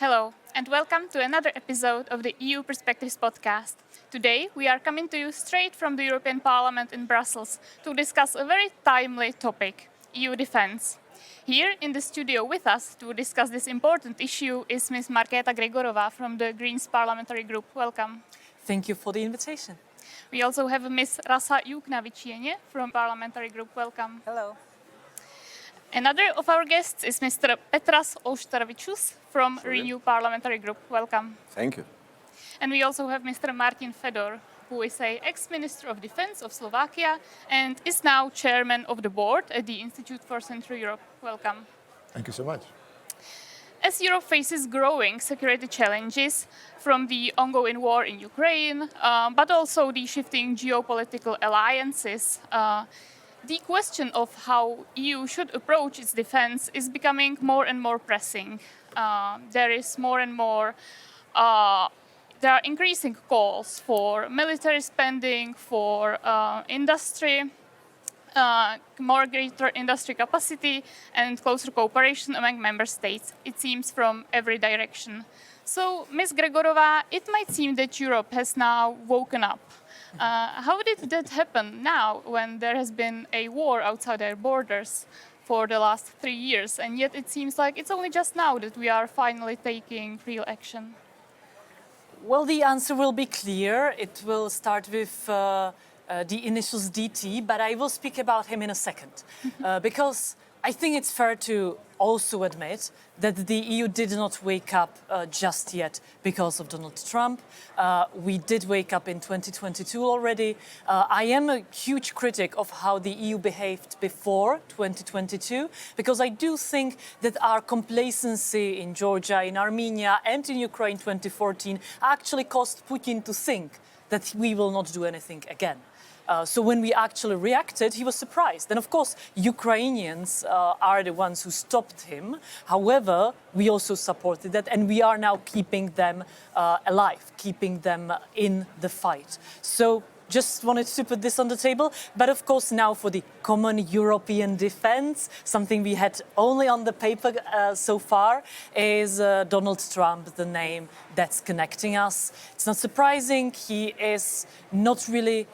Hello, and welcome to another episode of the EU Perspectives podcast. Today, we are coming to you straight from the European Parliament in Brussels to discuss a very timely topic, EU defense. Here in the studio with us to discuss this important issue is Ms. Markéta Gregorová from the Greens parliamentary group. Welcome. Thank you for the invitation. We also have Ms. Rasa Juknevičienė from parliamentary group. Welcome. Hello. Another of our guests is Mr. Petras Auštrevičius from Renew parliamentary group. Welcome. Thank you. And we also have Mr. Martin Fedor, who is an ex-Minister of Defense of Slovakia and is now chairman of the board at the Institute for Central Europe. Welcome. Thank you so much. As Europe faces growing security challenges from the ongoing war in Ukraine, but also the shifting geopolitical alliances, the question of how EU should approach its defense is becoming more and more pressing. There are increasing calls for military spending, for more greater industry capacity and closer cooperation among member states, it seems, from every direction. So, Ms. Gregorová, it might seem that Europe has now woken up. How did that happen now when there has been a war outside our borders for the last 3 years, and yet it seems like it's only just now that we are finally taking real action? Well, the answer will be clear. It will start with the initials DT, but I will speak about him in a second. Because I think it's fair to also admit that the EU did not wake up just yet because of Donald Trump. We did wake up in 2022 already. I am a huge critic of how the EU behaved before 2022, because I do think that our complacency in Georgia, in Armenia, and in Ukraine 2014 actually caused Putin to think that we will not do anything again. So when we actually reacted, he was surprised. And of course, Ukrainians are the ones who stopped him. However, we also supported that, and we are now keeping them alive, keeping them in the fight. So just wanted to put this on the table. But of course, now for the common European defense, something we had only on the paper so far, is Donald Trump, the name that's connecting us. It's not surprising. He is not really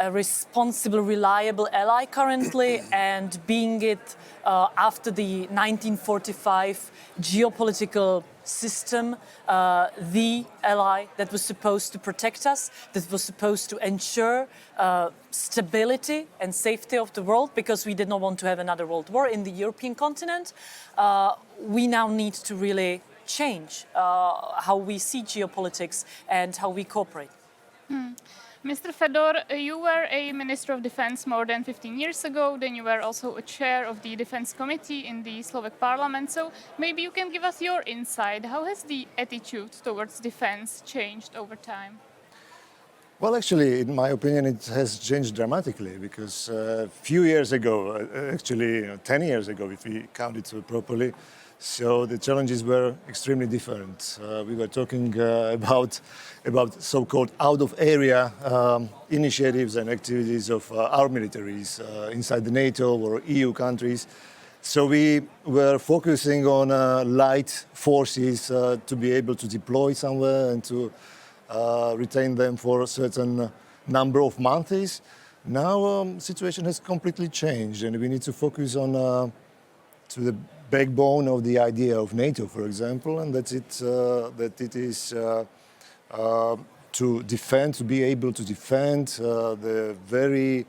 a responsible, reliable ally currently, and being it after the 1945 geopolitical system, the ally that was supposed to protect us, that was supposed to ensure stability and safety of the world, because we did not want to have another world war in the European continent. We now need to really change how we see geopolitics and how we cooperate. Mr. Fedor, you were a Minister of Defense more than 15 years ago. Then you were also a chair of the Defense Committee in the Slovak Parliament. So maybe you can give us your insight. How has the attitude towards defense changed over time? Well, actually, in my opinion, it has changed dramatically, because a few years ago, 10 years ago, if we count it properly, so the challenges were extremely different. We were talking about so-called out-of-area initiatives and activities of our militaries inside the NATO or EU countries. So we were focusing on light forces to be able to deploy somewhere and to retain them for a certain number of months. Now the situation has completely changed, and we need to focus on to the backbone of the idea of NATO, for example, and that it is to defend, to be able to defend the very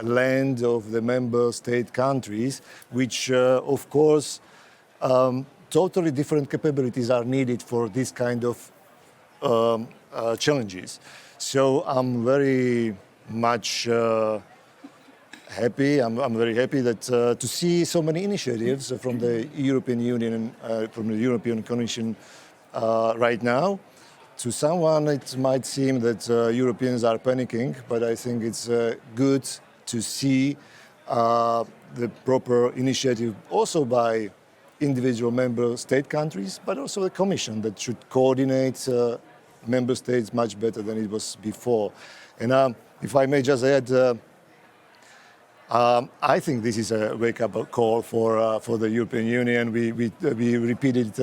land of the member state countries, which, of course, totally different capabilities are needed for this kind of challenges. So I'm very much happy. I'm very happy that to see so many initiatives from the European Union, from the European Commission right now. To someone, it might seem that Europeans are panicking, but I think it's good to see the proper initiative also by individual member state countries, but also the Commission that should coordinate member states much better than it was before. And if I may just add, I think this is a wake-up call for the European Union. We repeated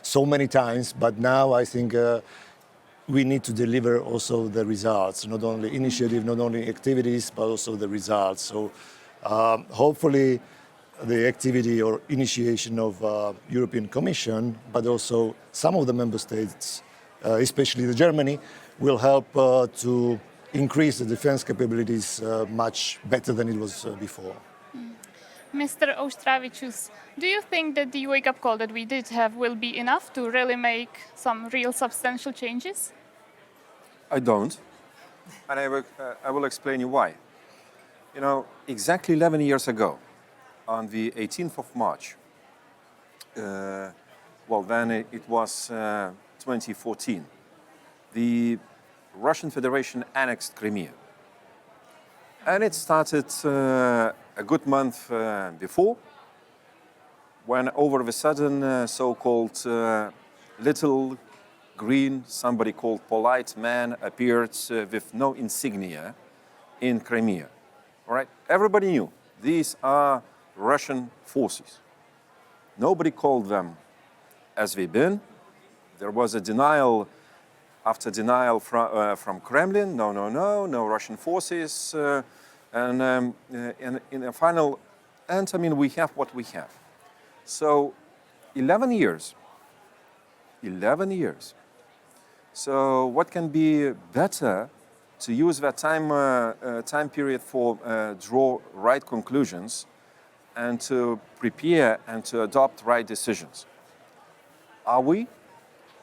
so many times, but now I think we need to deliver also the results, not only initiative, not only activities, but also the results. So hopefully the activity or initiation of European Commission, but also some of the member states, especially the Germany, will help to increase the defense capabilities much better than it was before. Mr. Auštrevičius, do you think that the wake-up call that we did have will be enough to really make some real substantial changes? I don't, and I will explain you why. You know, exactly 11 years ago, on the 18th of March, well then it was 2014, the Russian Federation annexed Crimea. And it started a good month before, when over the sudden so-called little green, somebody called polite man appeared with no insignia in Crimea. All right, everybody knew these are Russian forces. Nobody called them as they've been. There was a denial after denial from Kremlin. No Russian forces. And in the final end, I mean, we have what we have. So 11 years. 11 years. So what can be better to use that time period for draw right conclusions and to prepare and to adopt right decisions? Are we?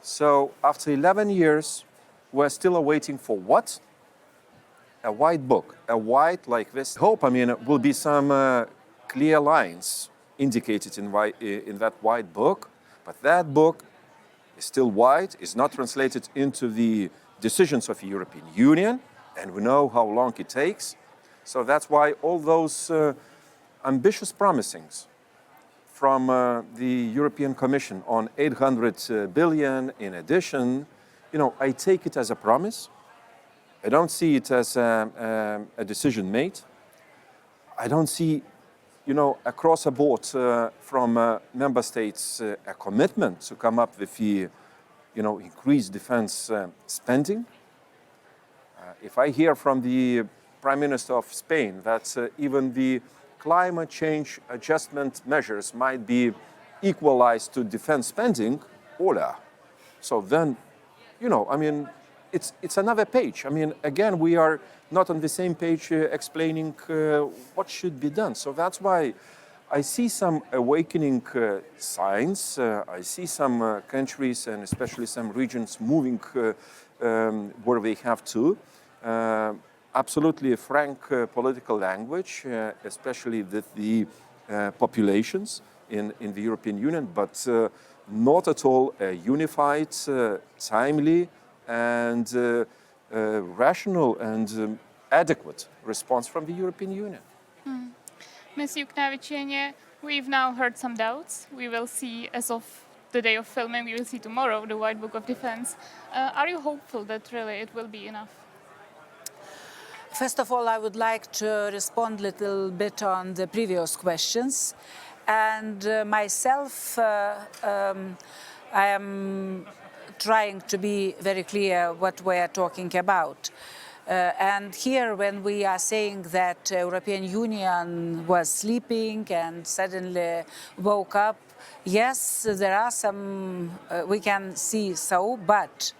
So after 11 years, we're still awaiting for what? A white book, a white like this. I hope, I mean, will be some clear lines indicated in that white book, but that book is still white, is not translated into the decisions of the European Union, and we know how long it takes. So that's why all those ambitious promisings from the European Commission on 800 billion in addition, you know, I take it as a promise. I don't see it as a decision made. I don't see, you know, across the board from member states a commitment to come up with the, you know, increased defense spending. If I hear from the Prime Minister of Spain that even the climate change adjustment measures might be equalized to defense spending, hola. So then, you know, I mean, it's another page. I mean, again, we are not on the same page explaining what should be done. So that's why I see some awakening signs. I see some countries and especially some regions moving where they have to. Absolutely a frank political language, especially with the populations in the European Union, but not at all a unified, timely, and rational and adequate response from the European Union. Ms. Juknevičienė, we've now heard some doubts. We will see, as of the day of filming, we will see tomorrow the White Book of Defense. Are you hopeful that really it will be enough? First of all, I would like to respond a little bit on the previous questions. And myself, I am trying to be very clear what we are talking about. And here, when we are saying that European Union was sleeping and suddenly woke up, yes, there are some, we can see so, but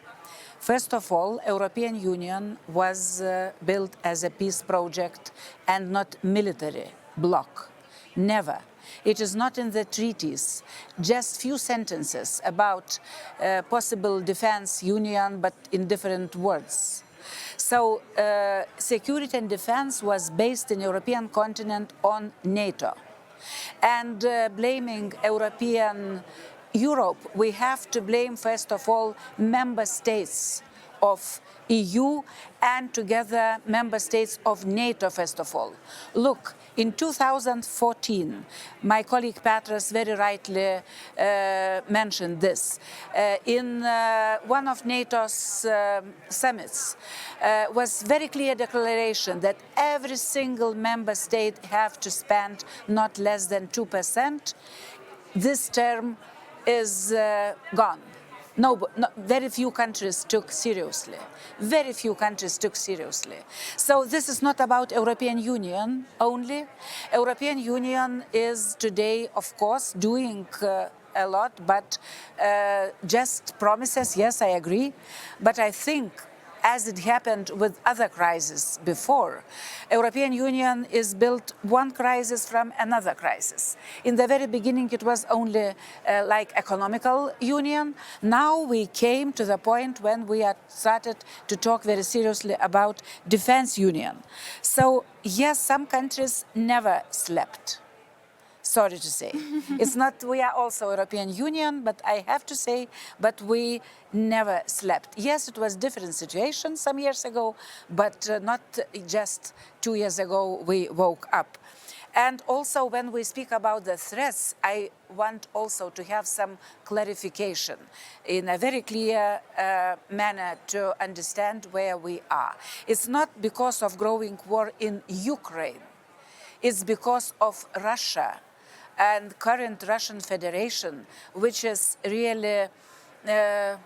first of all, European Union was built as a peace project and not military bloc. Never. It is not in the treaties. Just few sentences about possible defense union, but in different words. So security and defense was based in European continent on NATO. And blaming Europe, we have to blame, first of all, member states of EU and together member states of NATO, first of all. Look, in 2014, my colleague Petras very rightly mentioned this. In one of NATO's summits was very clear declaration that every single member state have to spend not less than 2%. This term is gone. No, very few countries took seriously. Very few countries took seriously. So this is not about European Union only. European Union is today, of course, doing a lot, but just promises, yes, I agree. But I think, as it happened with other crises before, European Union is built one crisis from another crisis. In the very beginning, it was only like economical union. Now we came to the point when we had started to talk very seriously about defense union. So yes, some countries never slept. Sorry to say. It's not, we are also European Union, but I have to say, but we never slept. Yes, it was different situation some years ago, but not just 2 years ago we woke up. And also when we speak about the threats, I want also to have some clarification in a very clear manner to understand where we are. It's not because of growing war in Ukraine. It's because of Russia and current Russian Federation, which is really a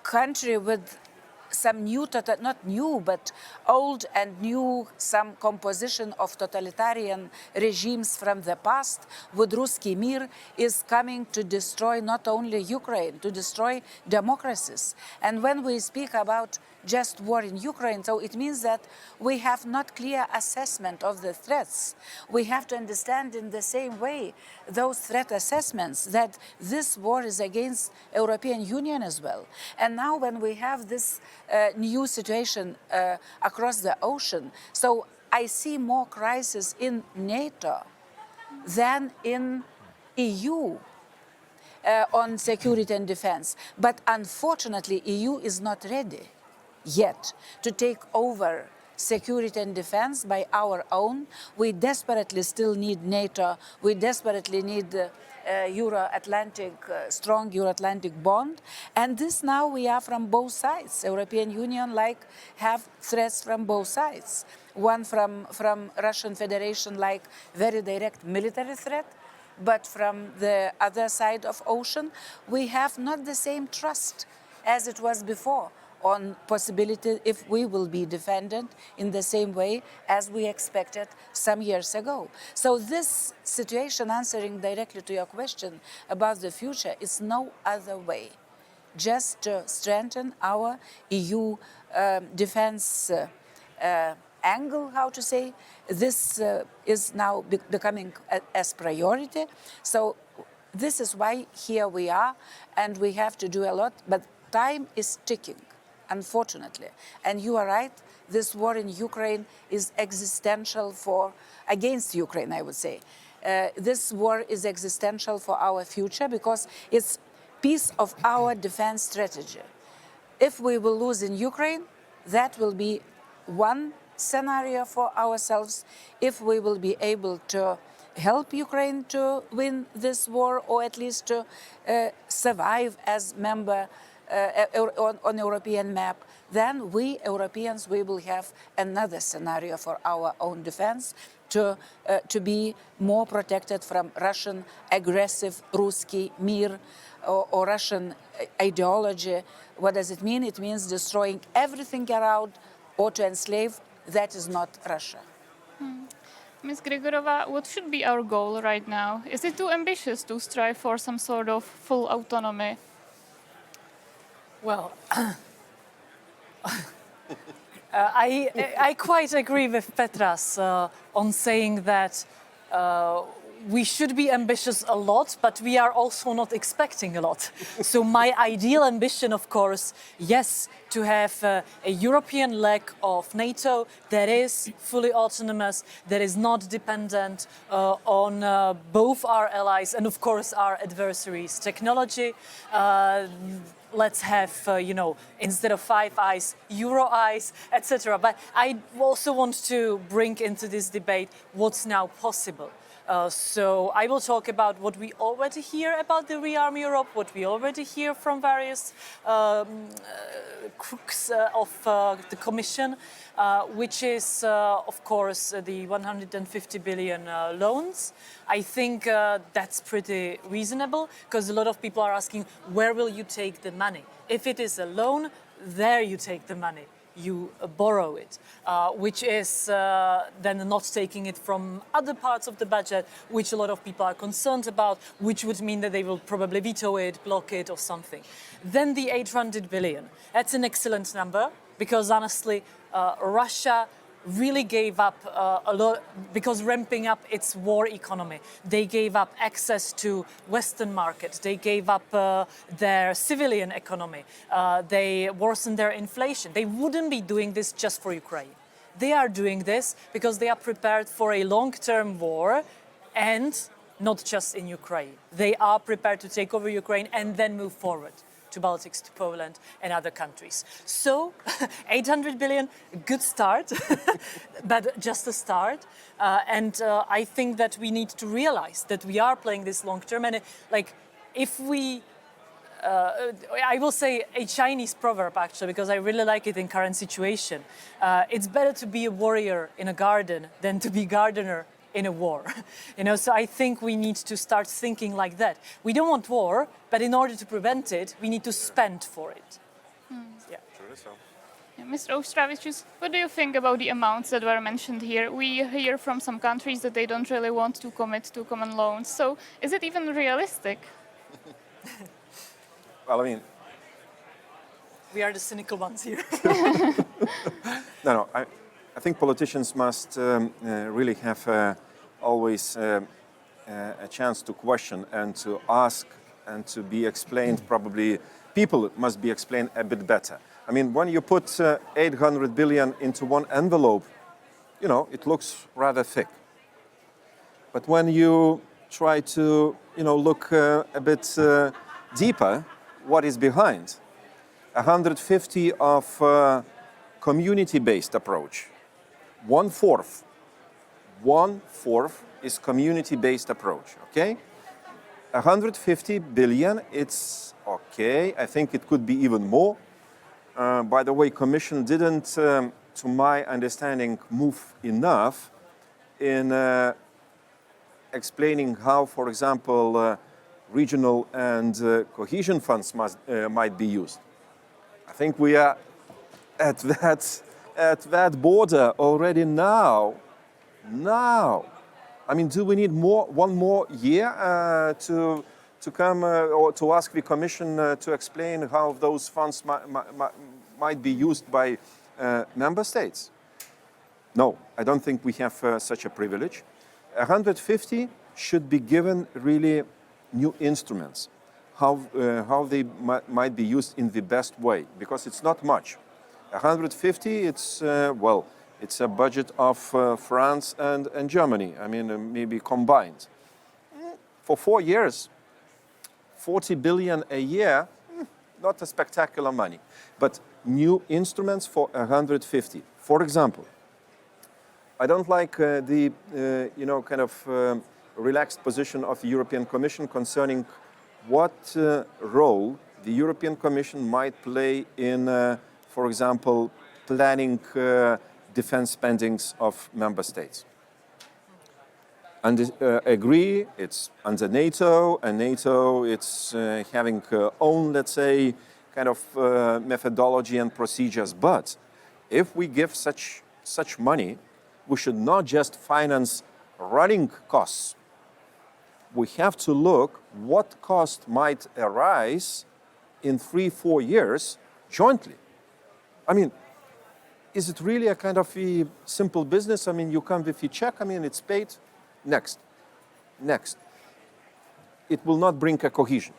country with some new, not new, but old and new, some composition of totalitarian regimes from the past, with Ruski Mir is coming to destroy not only Ukraine, to destroy democracies. And when we speak about just war in Ukraine, so it means that we have not clear assessment of the threats. We have to understand in the same way those threat assessments that this war is against European Union as well. And now when we have this new situation across the ocean, so I see more crisis in NATO than in EU. On security and defense. But unfortunately, EU is not ready yet to take over security and defense by our own. We desperately still need NATO. We desperately need Euro-Atlantic, strong Euro-Atlantic bond. And this now we are from both sides. European Union have threats from both sides. One from Russian Federation like very direct military threat, but from the other side of ocean, we have not the same trust as it was before on possibility if we will be defended in the same way as we expected some years ago. So this situation, answering directly to your question about the future, is no other way, just to strengthen our EU defense angle, how to say. This is now becoming as priority. So this is why here we are, and we have to do a lot, but time is ticking, unfortunately. And you are right, this war in Ukraine is existential against Ukraine, I would say. This war is existential for our future because it's piece of our defense strategy. If we will lose in Ukraine, that will be one scenario for ourselves. If we will be able to help Ukraine to win this war, or at least to survive as member on European map, then we Europeans, we will have another scenario for our own defense to be more protected from Russian aggressive Ruski Mir or Russian ideology. What does it mean? It means destroying everything around or to enslave. That is not Russia. Ms. Gregorová, what should be our goal right now? Is it too ambitious to strive for some sort of full autonomy? Well, I quite agree with Petras on saying that we should be ambitious a lot, but we are also not expecting a lot. So my ideal ambition, of course, yes, to have a European leg of NATO that is fully autonomous, that is not dependent on both our allies and, of course, our adversaries' technology. Let's have, instead of 5 eyes, Euro eyes, etc. But I also want to bring into this debate what's now possible. So I will talk about what we already hear about the Rearm Europe, what we already hear from various crooks of the Commission, which is, of course, the 150 billion loans. I think that's pretty reasonable, because a lot of people are asking, where will you take the money? If it is a loan, there you take the money. You borrow it, which is then not taking it from other parts of the budget, which a lot of people are concerned about, which would mean that they will probably veto it, block it or something. Then the 800 billion. That's an excellent number, because honestly, Russia really gave up a lot, because ramping up its war economy. They gave up access to Western markets. They gave up their civilian economy. They worsened their inflation. They wouldn't be doing this just for Ukraine. They are doing this because they are prepared for a long-term war, and not just in Ukraine. They are prepared to take over Ukraine and then move forward to Baltics, to Poland and other countries. So 800 billion, good start, but just a start. And I think that we need to realize that we are playing this long term. And if we, I will say a Chinese proverb actually, because I really like it in current situation. It's better to be a warrior in a garden than to be gardener in a war. So I think we need to start thinking like that. We don't want war, but in order to prevent it, we need to spend for it. Yeah. Mr. Auštrevičius, what do you think about the amounts that were mentioned here? We hear from some countries that they don't really want to commit to common loans. So is it even realistic? Well, I mean, we are the cynical ones here. no, I think politicians must really have always a chance to question and to ask and to be explained. Probably people must be explained a bit better. I mean, when you put 800 billion into one envelope, it looks rather thick. But when you try to, look a bit deeper, what is behind? 150 of community-based approach. 1/4 is community-based approach, okay? 150 billion, it's okay. I think it could be even more. By the way, Commission didn't, to my understanding, move enough in explaining how, for example, regional and cohesion funds might be used. I think we are at that border already now. I mean, do we need one more year to come or to ask the Commission to explain how those funds might be used by member states? No, I don't think we have such a privilege. 150 should be given really new instruments, how they might be used in the best way, because it's not much. 150, it's it's a budget of France and Germany. I mean, maybe combined. For 4 years, 40 billion a year, not a spectacular money, but new instruments for 150. For example, I don't like the relaxed position of the European Commission concerning what role the European Commission might play in, for example, planning defense spendings of member states. And agree, it's under NATO, and NATO, it's having own, let's say, kind of methodology and procedures. But if we give such money, we should not just finance running costs. We have to look what cost might arise in 3-4 years jointly. I mean, is it really a kind of a simple business? I mean, you come with your check, I mean, it's paid, next. Next, it will not bring a cohesion.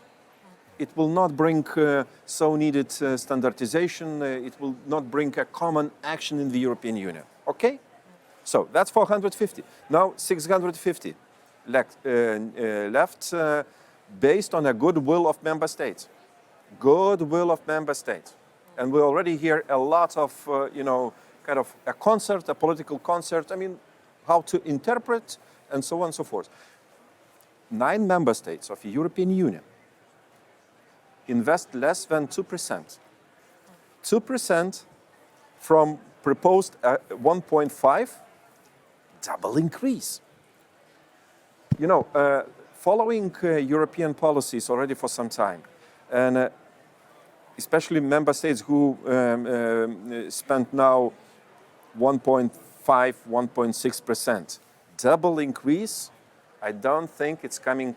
It will not bring so needed standardization. It will not bring a common action in the European Union. Okay? So that's 450. Now 650 left based on a goodwill of member states. Goodwill of member states. And we already hear a lot of, kind of a concert, a political concert. I mean, how to interpret and so on and so forth. 9 member states of the European Union invest less than 2%. 2% from proposed 1.5, double increase. Following European policies already for some time, and especially member states who spend now 1.5, 1.6%, double increase, I don't think it's coming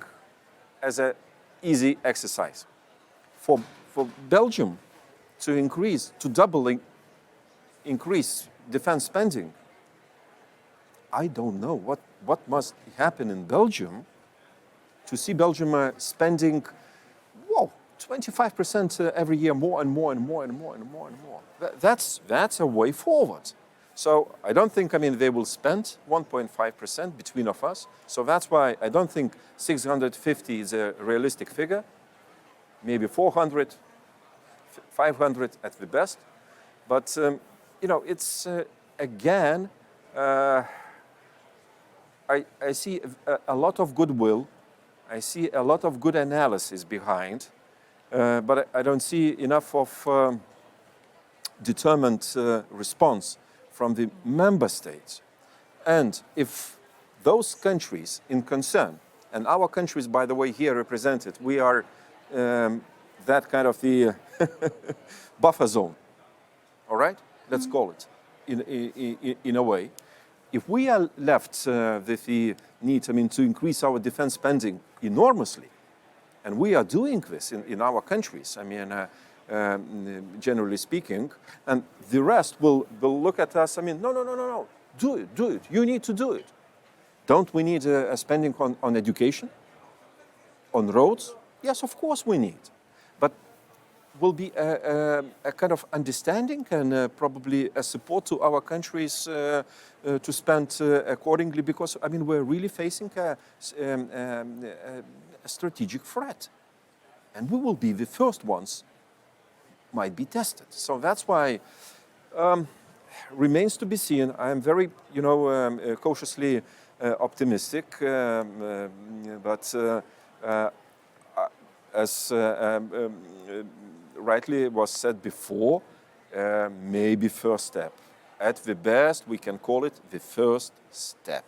as an easy exercise. For Belgium to increase, to doubling, increase defense spending, I don't know what must happen in Belgium to see Belgium spending, 25% every year, more and more and more and more and more and more. That's a way forward. So I don't think, they will spend 1.5% between of us. So that's why I don't think 650 is a realistic figure. Maybe 400, 500 at the best. But, it's, again, I see a lot of goodwill. I see a lot of good analysis behind. But I don't see enough of determined response from the member states. And if those countries in concern, and our countries, by the way, here represented, we are that kind of the buffer zone, all right? Let's call it, in a way. If we are left with the need, to increase our defense spending enormously, and we are doing this in our countries, generally speaking, and the rest will look at us, no, do it, you need to do it. Don't we need a spending on education, on roads? Yes, of course we need. But will be a kind of understanding and probably a support to our countries to spend accordingly, because we're really facing a strategic threat, and we will be the first ones might be tested. So that's why remains to be seen. I am very cautiously optimistic, but as rightly was said before, maybe first step. At the best, we can call it the first step.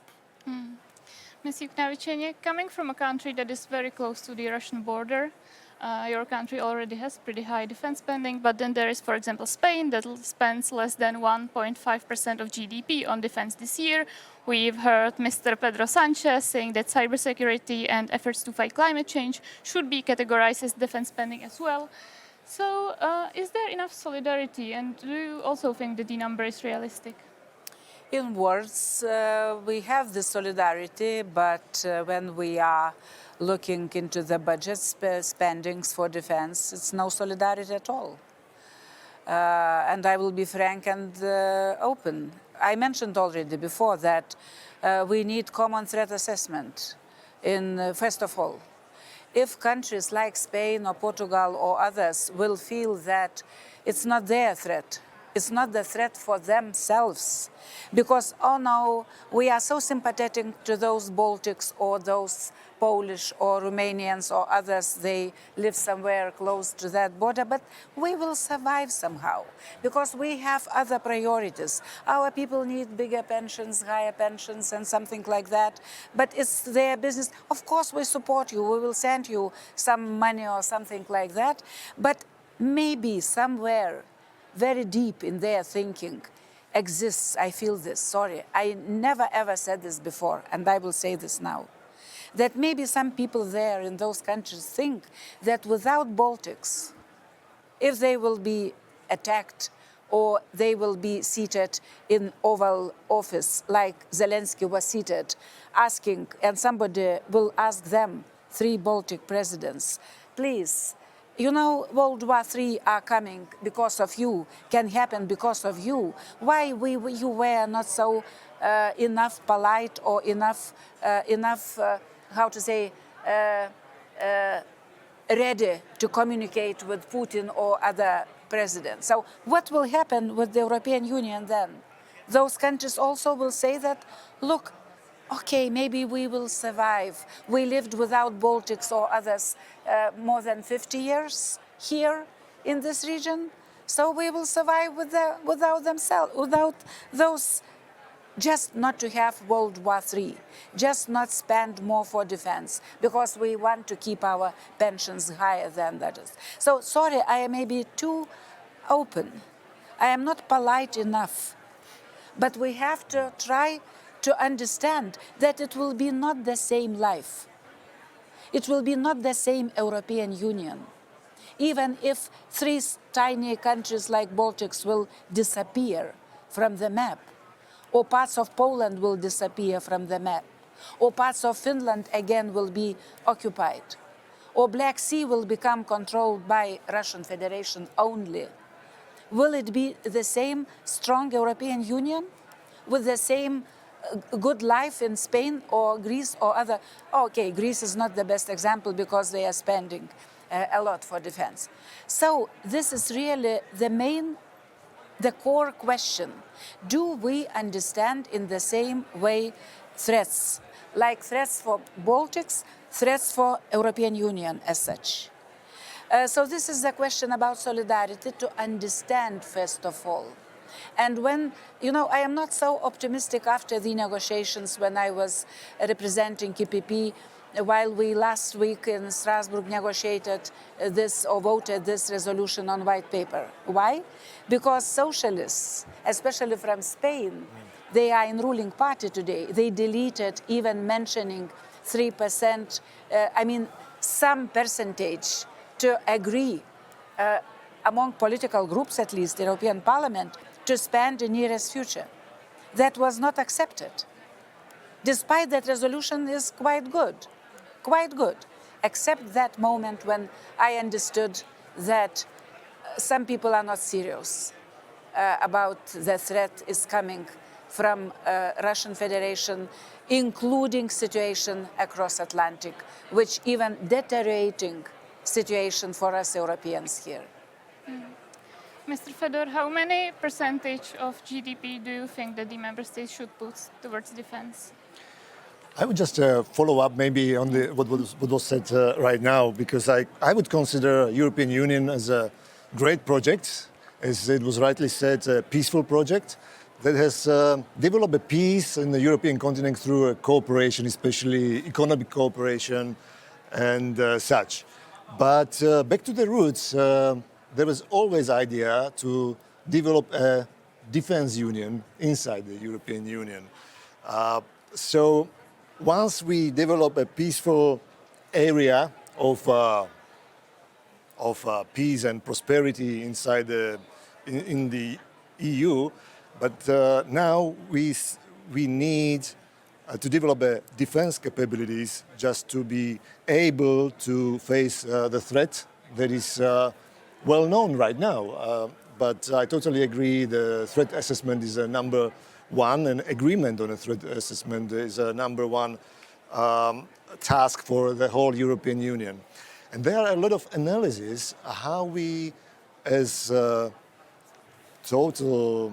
Ms. Juknevičienė, coming from a country that is very close to the Russian border, your country already has pretty high defense spending, but then there is, for example, Spain that spends less than 1.5% of GDP on defense this year. We've heard Mr. Pedro Sanchez saying that cybersecurity and efforts to fight climate change should be categorized as defense spending as well. So is there enough solidarity, and do you also think that the number is realistic? In words, we have the solidarity, but when we are looking into the budget spendings for defense, it's no solidarity at all. And I will be frank and open. I mentioned already before that we need common threat assessment first of all. If countries like Spain or Portugal or others will feel that it's not their threat, it's not the threat for themselves, because, oh no, we are so sympathetic to those Baltics or those Polish or Romanians or others, they live somewhere close to that border, but we will survive somehow because we have other priorities. Our people need bigger pensions, higher pensions and something like that, but it's their business. Of course we support you, we will send you some money or something like that, but maybe somewhere very deep in their thinking exists, I feel this, sorry, I never ever said this before and I will say this now, that maybe some people there in those countries think that without Baltics, if they will be attacked or they will be seated in Oval Office like Zelensky was seated, asking, and somebody will ask them, 3 Baltic presidents, please, you know, World War III are coming because of you, can happen because of you. Why you were not so enough polite or enough, how to say, ready to communicate with Putin or other presidents. So what will happen with the European Union then? Those countries also will say that, look, okay, maybe we will survive. We lived without Baltics or others more than 50 years here in this region, so we will survive without themselves, without those. Just not to have World War III, just not spend more for defense, because we want to keep our pensions higher than that is. So, sorry, I may be too open. I am not polite enough. But we have to try to understand that it will be not the same life. It will be not the same European Union. Even if 3 tiny countries like Baltics will disappear from the map, or parts of Poland will disappear from the map, or parts of Finland again will be occupied, or Black Sea will become controlled by Russian Federation only. Will it be the same strong European Union with the same good life in Spain or Greece or other? Okay, Greece is not the best example because they are spending a lot for defense. So this is really the core question. Do we understand in the same way threats, like threats for Baltics, threats for European Union as such? So this is the question about solidarity, to understand first of all. And when, you know, I am not so optimistic after the negotiations when I was representing EPP, while we last week in Strasbourg negotiated this or voted this resolution on white paper. Why? Because socialists, especially from Spain, they are in ruling party today. They deleted even mentioning 3%, some percentage to agree among political groups, at least, the European Parliament, to spend in nearest future. That was not accepted. Despite that resolution is quite good, except that moment when I understood that some people are not serious about the threat is coming from Russian Federation, including situation across Atlantic, which even deteriorating situation for us Europeans here. Mr. Fedor, how many percentage of GDP do you think that the member states should put towards defense? I would just follow up maybe on what was said right now, because I would consider European Union as a great project, as it was rightly said, a peaceful project that has developed a peace in the European continent through cooperation, especially economic cooperation and such. But back to the roots, there was always idea to develop a defense union inside the European Union. So once we develop a peaceful area of peace and prosperity inside in the EU, but now we need to develop defense capabilities just to be able to face the threat that is well known right now. But I totally agree, the threat assessment is number one, and agreement on a threat assessment is a number one task for the whole European Union. And there are a lot of analysis how we, as total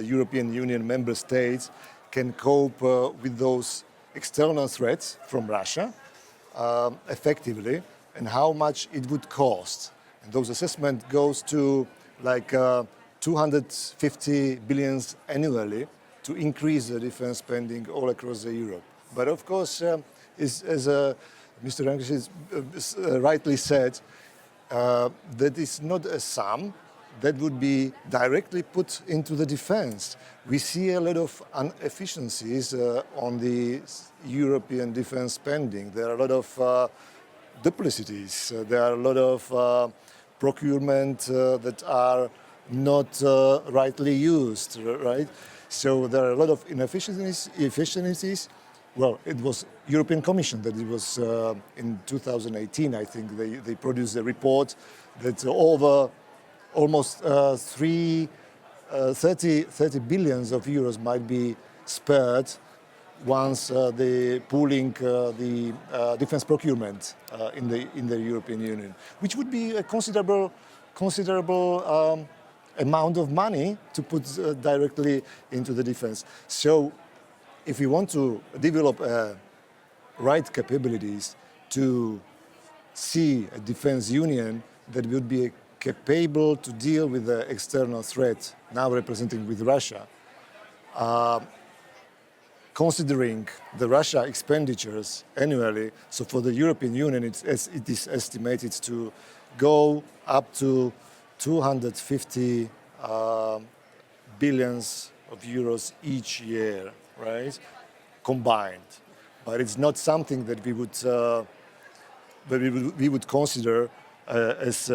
European Union member states, can cope with those external threats from Russia effectively, and how much it would cost. And those assessment goes to like 250 billion annually to increase the defense spending all across Europe. But of course, as Mr. Rankic rightly said, that is not a sum that would be directly put into the defense. We see a lot of inefficiencies on the European defense spending. There are a lot of duplicities. There are a lot of procurement that are not rightly used, right? So there are a lot of inefficiencies. Well, it was European Commission that it was in 2018, I think, they produced a report that over almost 30 billions of euros might be spared once the pooling the defense procurement in the European Union, which would be a considerable amount of money to put directly into the defense. So if we want to develop right capabilities to see a defense union that would be capable to deal with the external threat now representing with Russia, considering the Russia expenditures annually, so for the European Union it is estimated to go up to 250 billions of euros each year, right, combined. But it's not something that we would consider as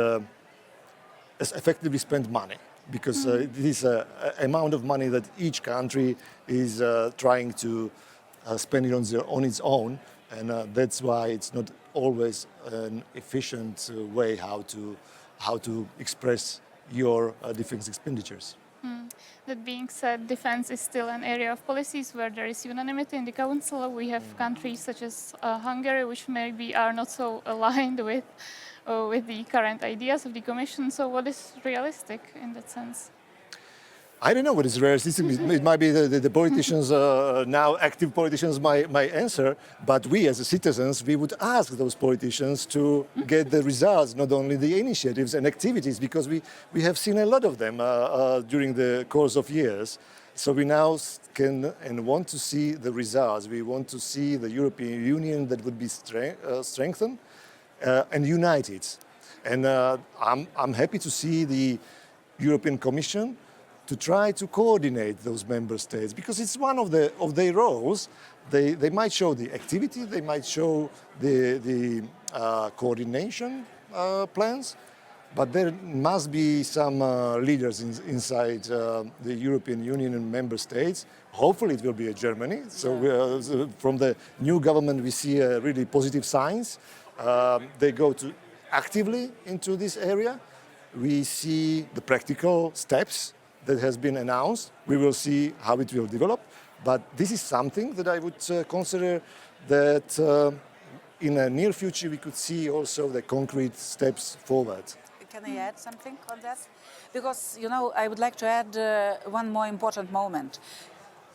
effectively spent money, because it is an amount of money that each country is trying to spend it on its own, and that's why it's not always an efficient way how to express your defense expenditures. That being said, defense is still an area of policies where there is unanimity in the Council. We have countries such as Hungary, which maybe are not so aligned with the current ideas of the Commission. So what is realistic in that sense? I don't know what is realistic. It might be the politicians, now active politicians, might answer, but we as citizens, we would ask those politicians to get the results, not only the initiatives and activities, because we have seen a lot of them during the course of years. So we now can and want to see the results. We want to see the European Union that would be strengthened and united. And I'm happy to see the European Commission to try to coordinate those member states, because it's one of their roles. They might show the activity, they might show the coordination plans, but there must be some leaders inside the European Union and member states. Hopefully it will be Germany. So from the new government we see really positive signs. They go actively into this area. We see the practical steps that has been announced. We will see how it will develop, but this is something that I would consider that in the near future we could see also the concrete steps forward. Can I add something on that? Because, I would like to add one more important moment.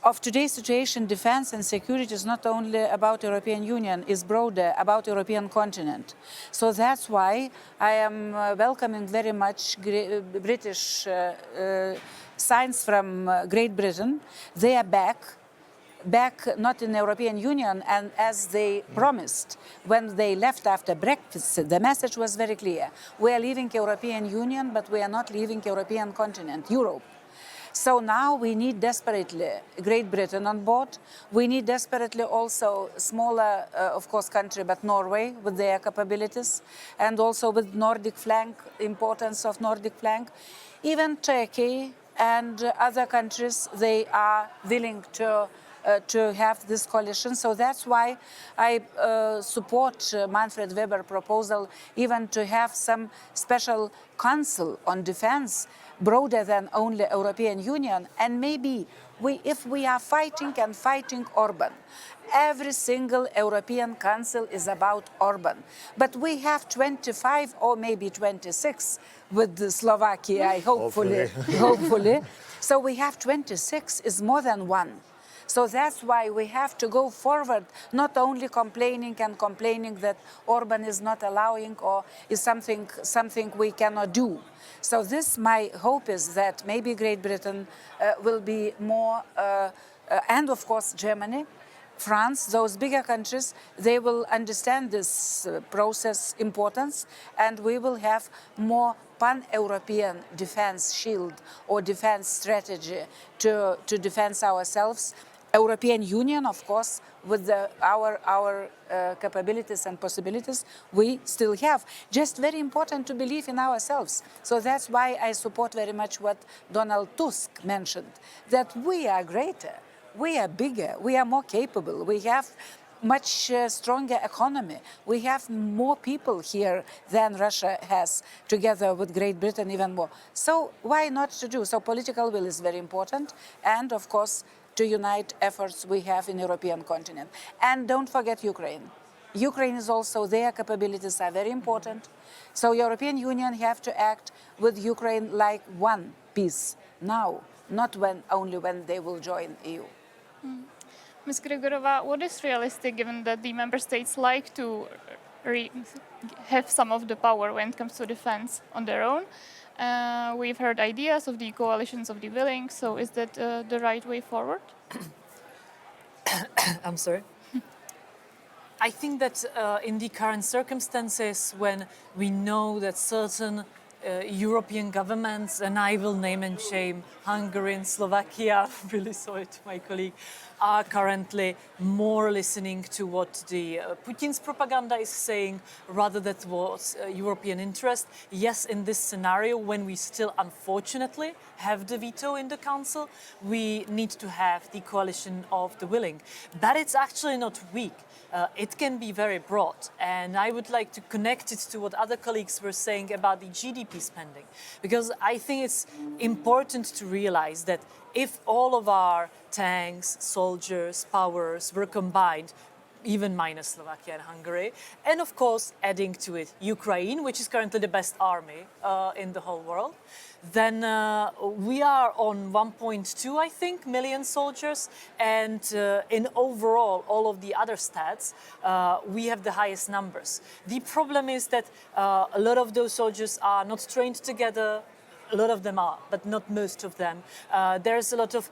Of today's situation, defense and security is not only about European Union, it's broader, about European continent. So that's why I am welcoming very much British signs from Great Britain. They are back not in the European Union, and as they promised when they left after Brexit, the message was very clear. We are leaving European Union, but we are not leaving European continent, Europe. So now we need desperately Great Britain on board. We need desperately also smaller, of course, country, but Norway with their capabilities, and also with Nordic flank, importance of Nordic flank. Even Turkey and other countries, they are willing to have this coalition. So that's why I support Manfred Weber's proposal even to have some special council on defense broader than only European Union. And maybe if we are fighting Orban, every single European Council is about Orban. But we have 25 or maybe 26 with Slovakia, hopefully. So we have 26, is more than one. So that's why we have to go forward, not only complaining that Orban is not allowing or is something we cannot do. So my hope is that maybe Great Britain will be more, and of course Germany, France, those bigger countries, they will understand this process importance, and we will have more pan-European defense shield or defense strategy to defend ourselves. European Union, of course, with our capabilities and possibilities, we still have. Just very important to believe in ourselves. So that's why I support very much what Donald Tusk mentioned, that we are greater, we are bigger, we are more capable, we have much stronger economy. We have more people here than Russia has, together with Great Britain even more. So why not to do? So political will is very important, and of course to unite efforts we have in European continent. And don't forget Ukraine. Ukraine is also, their capabilities are very important. So European Union have to act with Ukraine like one piece now, not only when they will join EU. Ms. Gregorová, what is realistic given that the member states like to have some of the power when it comes to defense on their own? We've heard ideas of the coalitions of the willing, so is that the right way forward? I'm sorry. I think that in the current circumstances, when we know that certain European governments, and I will name and shame Hungary and Slovakia, I'm really sorry to my colleague, are currently more listening to what the Putin's propaganda is saying rather than what European interest. Yes, in this scenario, when we still unfortunately have the veto in the Council, we need to have the coalition of the willing. But it's actually not weak. It can be very broad, and I would like to connect it to what other colleagues were saying about the GDP spending, because I think it's important to realize that if all of our tanks, soldiers, powers were combined, even minus Slovakia and Hungary, and of course adding to it Ukraine, which is currently the best army in the whole world, then we are on 1.2, I think, million soldiers, and in overall all of the other stats, we have the highest numbers. The problem is that a lot of those soldiers are not trained together. A lot of them are, but not most of them. There's a lot of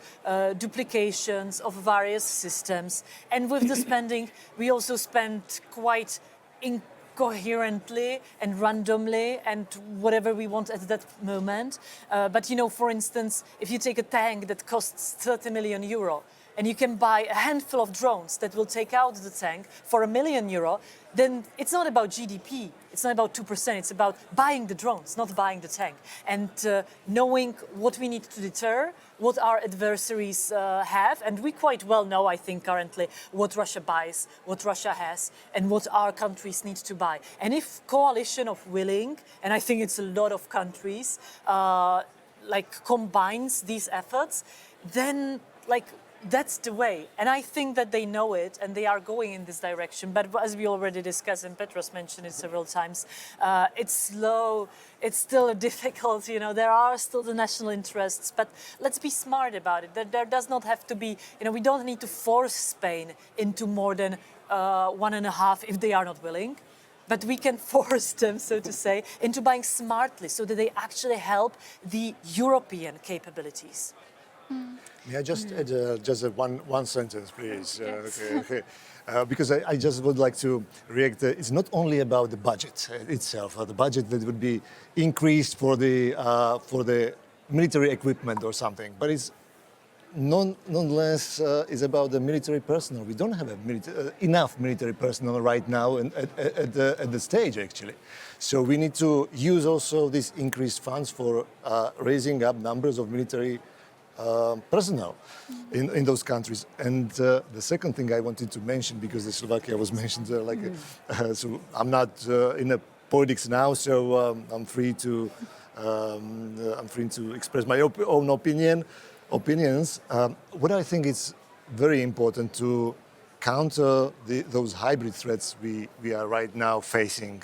duplications of various systems. And with the spending, we also spend quite incoherently and randomly and whatever we want at that moment. But, you know, for instance, if you take a tank that costs 30 million euro, and you can buy a handful of drones that will take out the tank for €1 million, then it's not about GDP, it's not about 2%, it's about buying the drones, not buying the tank. And knowing what we need to deter, what our adversaries have, and we quite well know, I think, currently, what Russia buys, what Russia has, and what our countries need to buy. And if coalition of willing, and I think it's a lot of countries, combines these efforts, then, that's the way. And I think that they know it and they are going in this direction. But as we already discussed, and Petras mentioned it several times, it's slow, it's still difficult, there are still the national interests, but let's be smart about it. There does not have to be, we don't need to force Spain into more than 1.5 if they are not willing. But we can force them, so to say, into buying smartly so that they actually help the European capabilities. May I just add one sentence, please? Yes. Okay. Because I just would like to react. It's not only about the budget itself, the budget that would be increased for the military equipment or something, but it's nonetheless is about the military personnel. We don't have enough military personnel right now at the stage, actually. So we need to use also these increased funds for raising up numbers of military personnel in those countries. And the second thing I wanted to mention, because the Slovakia was mentioned, so I'm not in the politics now, so I'm free to express my own opinions. What I think is very important to counter those hybrid threats we are right now facing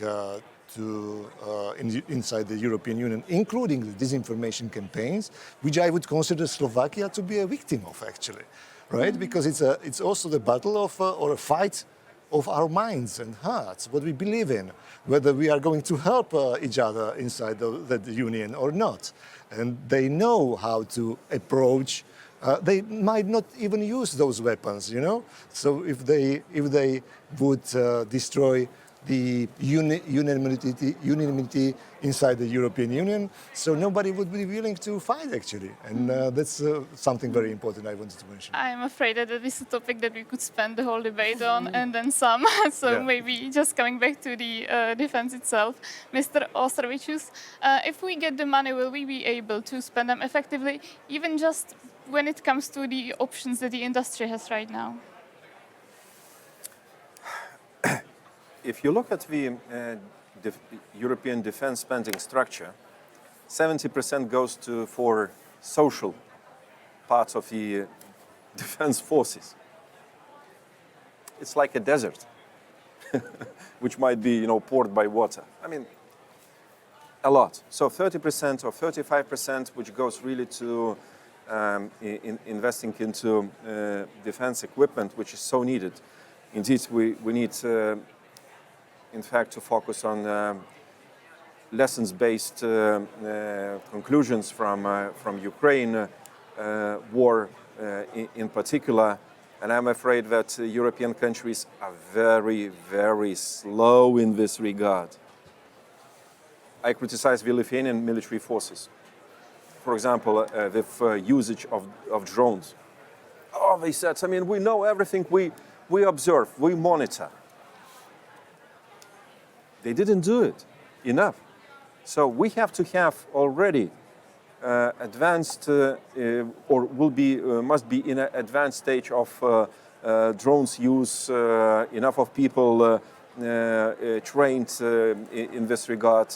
inside the European Union, including the disinformation campaigns, which I would consider Slovakia to be a victim of, actually, right? Because it's also the battle of or a fight of our minds and hearts, what we believe in, whether we are going to help each other inside the union or not. And they know how to approach. They might not even use those weapons, So if they would destroy the unanimity inside the European Union. So nobody would be willing to fight, actually. And that's something very important I wanted to mention. I'm afraid that this is a topic that we could spend the whole debate on and then some. So Yeah. maybe just coming back to the defense itself. Mr. Auštrevičius, if we get the money, will we be able to spend them effectively, even just when it comes to the options that the industry has right now? If you look at the European defense spending structure, 70% goes for social parts of the defense forces. It's like a desert, which might be, poured by water. I mean, a lot. So 30% or 35%, which goes really to investing into defense equipment, which is so needed. Indeed, we need, in fact, to focus on lessons-based conclusions from Ukraine war in particular. And I'm afraid that European countries are very, very slow in this regard. I criticize the Lithuanian military forces. For example, with usage of drones. Oh, they said, I mean, we know everything, we observe, we monitor. They didn't do it enough. So we have to have already advanced, or must be in an advanced stage of drones use, enough of people trained in this regard.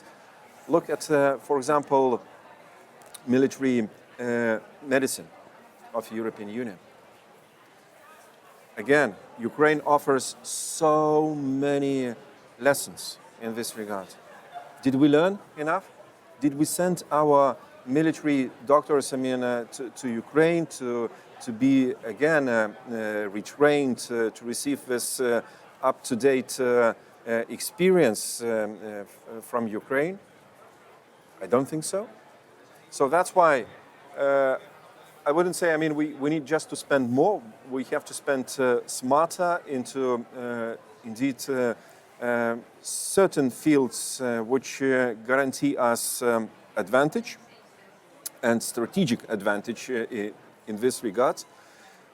Look at, for example, military medicine of the European Union. Again, Ukraine offers so many lessons in this regard. Did we learn enough? Did we send our military doctors, to Ukraine to be again retrained, to receive this up-to-date experience from Ukraine? I don't think so. So that's why I wouldn't say, we need just to spend more. We have to spend smarter into indeed certain fields which guarantee us advantage and strategic advantage in this regard.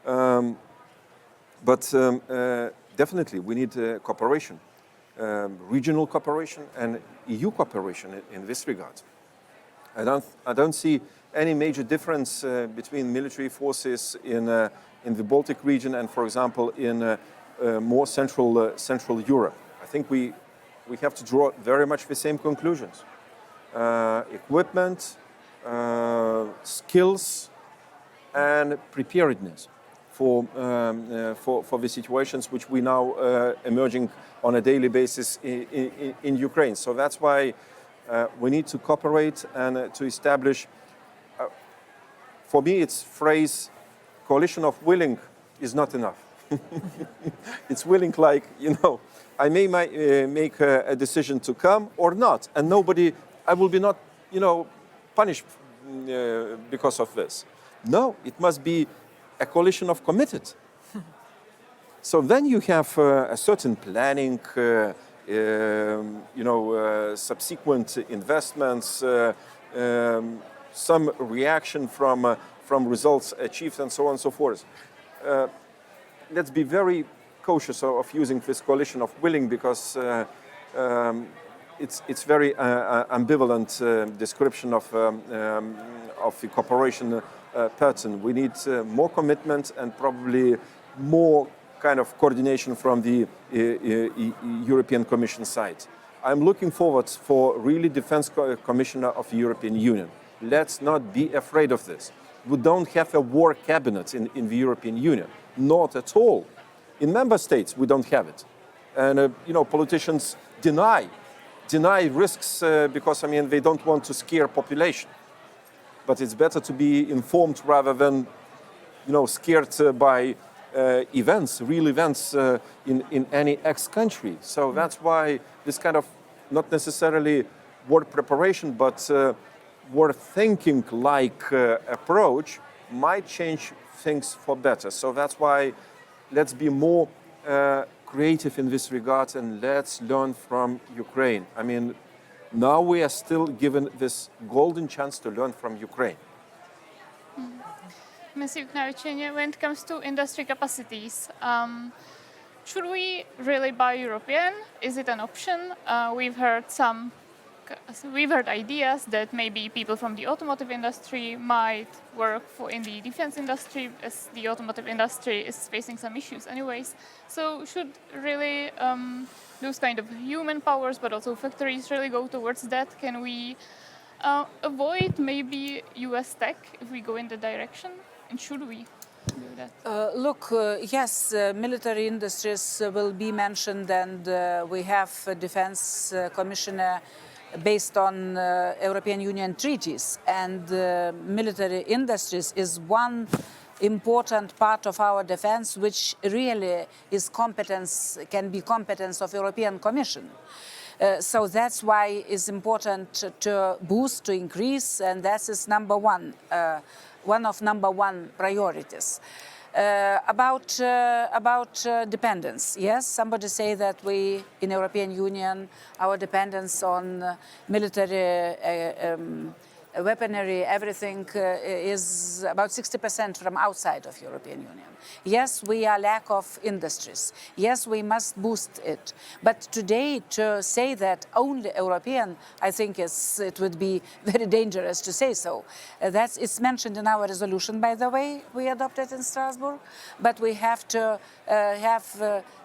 But definitely we need cooperation, regional cooperation and EU cooperation in this regard. I don't see any major difference between military forces in the Baltic region and, for example, in more Central Europe. I think we have to draw very much the same conclusions. Equipment, skills, and preparedness for the situations which we now emerging on a daily basis in Ukraine. So that's why we need to cooperate and to establish. For me, it's phrase coalition of willing is not enough. It's willing like, I may make a decision to come or not, and I will be not, punished because of this. No, it must be a coalition of committed. So then you have a certain planning, subsequent investments, some reaction from results achieved, and so on and so forth. Let's be very cautious of using this coalition of willing, because it's very ambivalent description of the cooperation pattern. We need more commitment and probably more kind of coordination from the European Commission side. I'm looking forward for really Defense Commissioner of the European Union. Let's not be afraid of this. We don't have a war cabinet in the European Union, not at all. In member states, we don't have it. And, politicians deny risks because, they don't want to scare population. But it's better to be informed rather than, scared by events, real events in any ex-country. So that's why this kind of, not necessarily war preparation, but war thinking-like approach might change things for better. So that's why let's be more creative in this regard and let's learn from Ukraine. I mean, now we are still given this golden chance to learn from Ukraine. Ms. Juknevičienė, when it comes to industry capacities, should we really buy European? Is it an option? We've heard ideas that maybe people from the automotive industry might work in the defense industry, as the automotive industry is facing some issues anyways. So should really those kind of human powers, but also factories, really go towards that? Can we avoid maybe US tech if we go in the direction? And should we do that? Yes, military industries will be mentioned, and we have a defense commissioner based on European Union treaties, and military industries is one important part of our defense, which really is can be competence of European Commission. So that's why it's important to boost, to increase, and that is number one priorities. About dependence, yes, somebody say that we in European Union, our dependence on military weaponry, everything is about 60% from outside of European Union. Yes, we are lack of industries. Yes, we must boost it. But today to say that only European, I think it would be very dangerous to say so. It's mentioned in our resolution, by the way, we adopted in Strasbourg. But we have to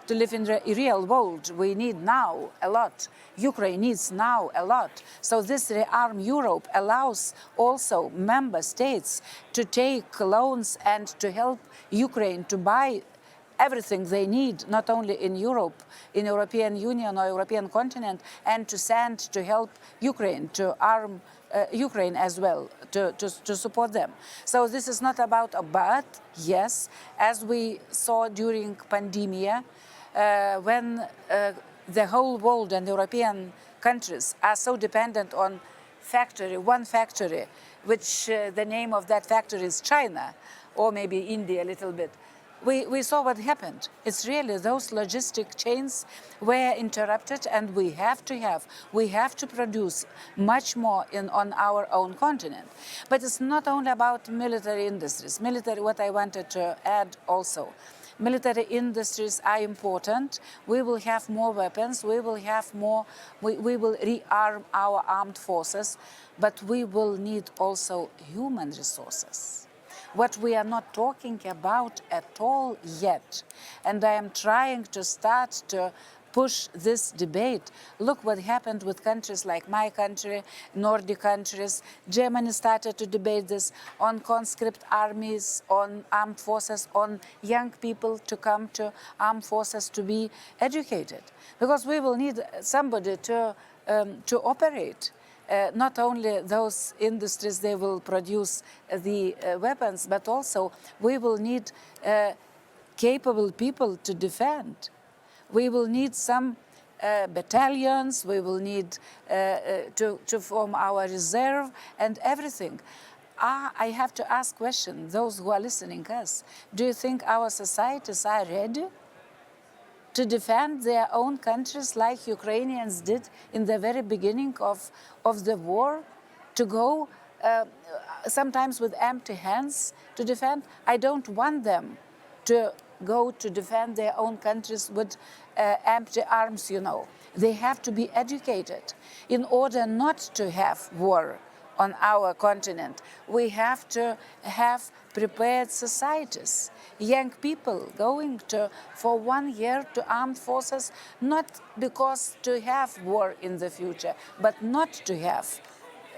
to live in the real world. We need now a lot. Ukraine needs now a lot. So this Rearm Europe allows also member states to take loans and to help Ukraine to buy everything they need, not only in Europe, in European Union or European continent, and to send to help Ukraine, to arm Ukraine as well, to support them. So this is not about a but, yes, as we saw during pandemic, when the whole world and European countries are so dependent on one factory, which the name of that factory is China, or maybe India a little bit. We saw what happened. It's really those logistic chains were interrupted, and we have to produce much more on our own continent. But it's not only about military industries. What I wanted to add also, military industries are important. We will have more weapons. We will rearm our armed forces, but we will need also human resources. What we are not talking about at all yet. And I am trying to start to push this debate. Look what happened with countries like my country, Nordic countries. Germany started to debate this on conscript armies, on armed forces, on young people to come to armed forces to be educated. Because we will need somebody to operate. Not only those industries, they will produce the weapons, but also we will need capable people to defend. We will need some battalions, we will need to form our reserve and everything. I have to ask question, those who are listening us, do you think our societies are ready to defend their own countries like Ukrainians did in the very beginning of the war, to go sometimes with empty hands to defend? I don't want them to go to defend their own countries with empty arms, you know. They have to be educated. In order not to have war on our continent, we have to have prepared societies. Young people going for 1 year to armed forces, not because to have war in the future, but not to have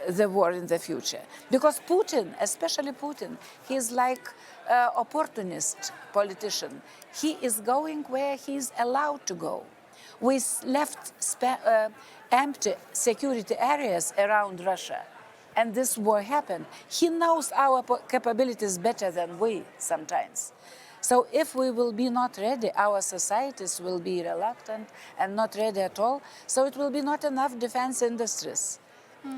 the war in the future. Because Putin, especially Putin, he is like an opportunist politician. He is going where he is allowed to go. We left empty security areas around Russia, and this war happened. He knows our capabilities better than we sometimes. So if we will be not ready, our societies will be reluctant and not ready at all. So it will be not enough defense industries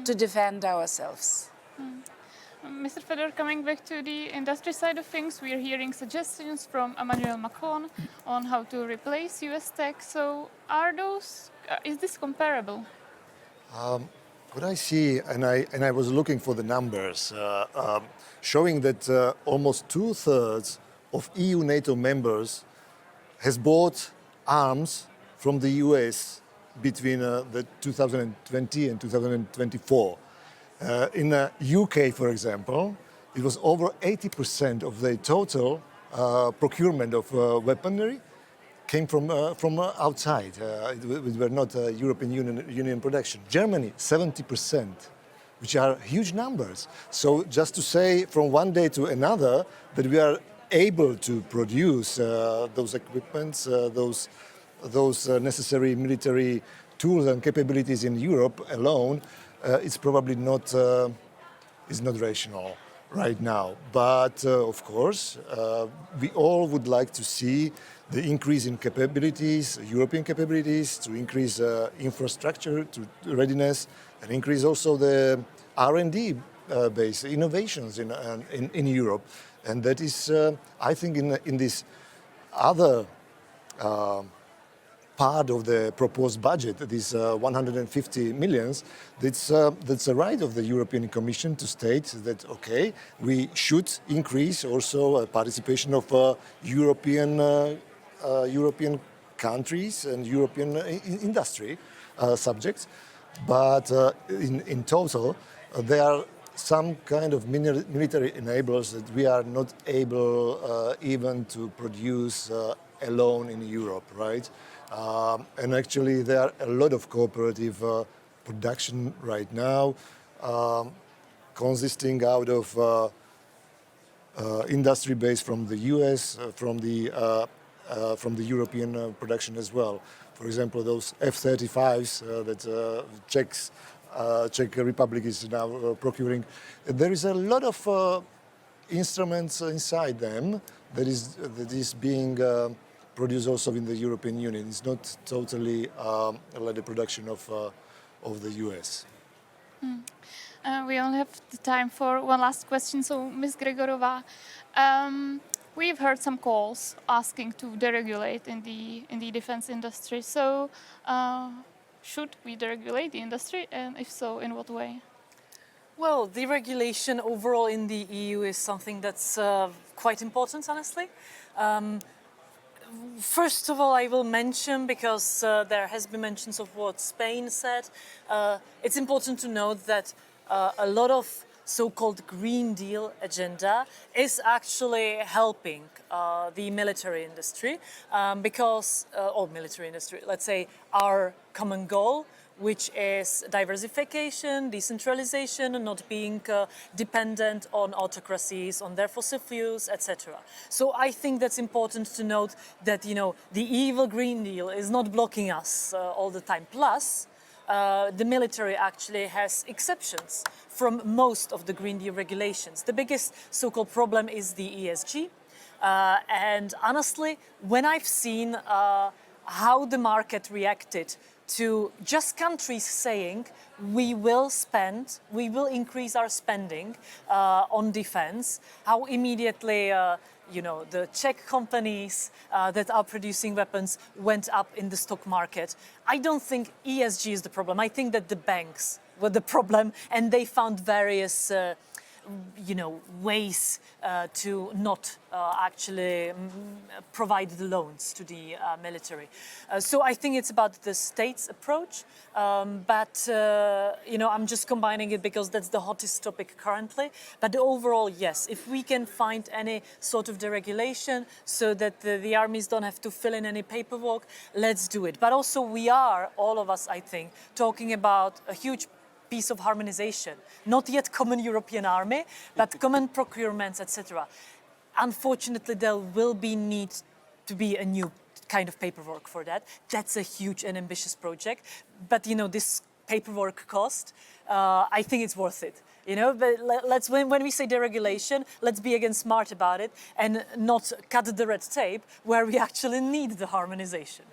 to defend ourselves. Mr. Fedor, coming back to the industry side of things, we are hearing suggestions from Emmanuel Macron on how to replace US tech. So is this comparable? What I see, and I was looking for the numbers, showing that almost 2/3 of EU NATO members has bought arms from the US between the 2020 and 2024. In the UK, for example, it was over 80% of the total procurement of weaponry came from outside. It were not European Union production. Germany, 70%, which are huge numbers. So just to say from one day to another that we are able to produce those equipments, those necessary military tools and capabilities in Europe alone, it's probably not rational right now. But of course, we all would like to see the increase in capabilities, European capabilities, to increase infrastructure, to readiness, and increase also the R&D base innovations in Europe. And that is, I think, in this other part of the proposed budget, this 150 millions, that's the right of the European Commission to state that, okay, we should increase also participation of European countries and European industry subjects. But in total, there are some kind of military enablers that we are not able even to produce alone in Europe, right? And actually there are a lot of cooperative production right now, consisting out of industry base from the US, from the European production as well. For example, those F-35s that Czech Republic is now procuring. There is a lot of instruments inside them that is being produced also in the European Union. It's not totally like the production of the US. We only have the time for one last question. So, Ms. Gregorová, we've heard some calls asking to deregulate in the defense industry. So, should we deregulate the industry, and if so, in what way? Well, deregulation overall in the EU is something that's quite important, honestly. First of all, I will mention, because there has been mentions of what Spain said, it's important to note that a lot of so-called Green Deal agenda is actually helping the military industry let's say our common goal, which is diversification, decentralization, and not being dependent on autocracies, on their fossil fuels, etc. So I think that's important to note that, the evil Green Deal is not blocking us all the time. Plus, the military actually has exceptions from most of the Green Deal regulations. The biggest so-called problem is the ESG. And honestly, when I've seen how the market reacted to just countries saying we will increase our spending on defense, how immediately the Czech companies that are producing weapons went up in the stock market. I don't think ESG is the problem. I think that the banks were the problem, and they found various ways to not actually provide the loans to the military. So I think it's about the state's approach, but I'm just combining it because that's the hottest topic currently. But overall, yes, if we can find any sort of deregulation so that the armies don't have to fill in any paperwork, let's do it. But also we are, all of us, I think, talking about a huge piece of harmonization. Not yet common European army, but common procurements, etc. Unfortunately, there will be need to be a new kind of paperwork for that. That's a huge and ambitious project. But this paperwork cost, I think it's worth it. But when we say deregulation, let's be again smart about it and not cut the red tape where we actually need the harmonization.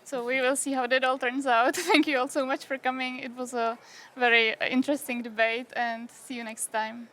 So we will see how that all turns out. Thank you all so much for coming. It was a very interesting debate, and see you next time.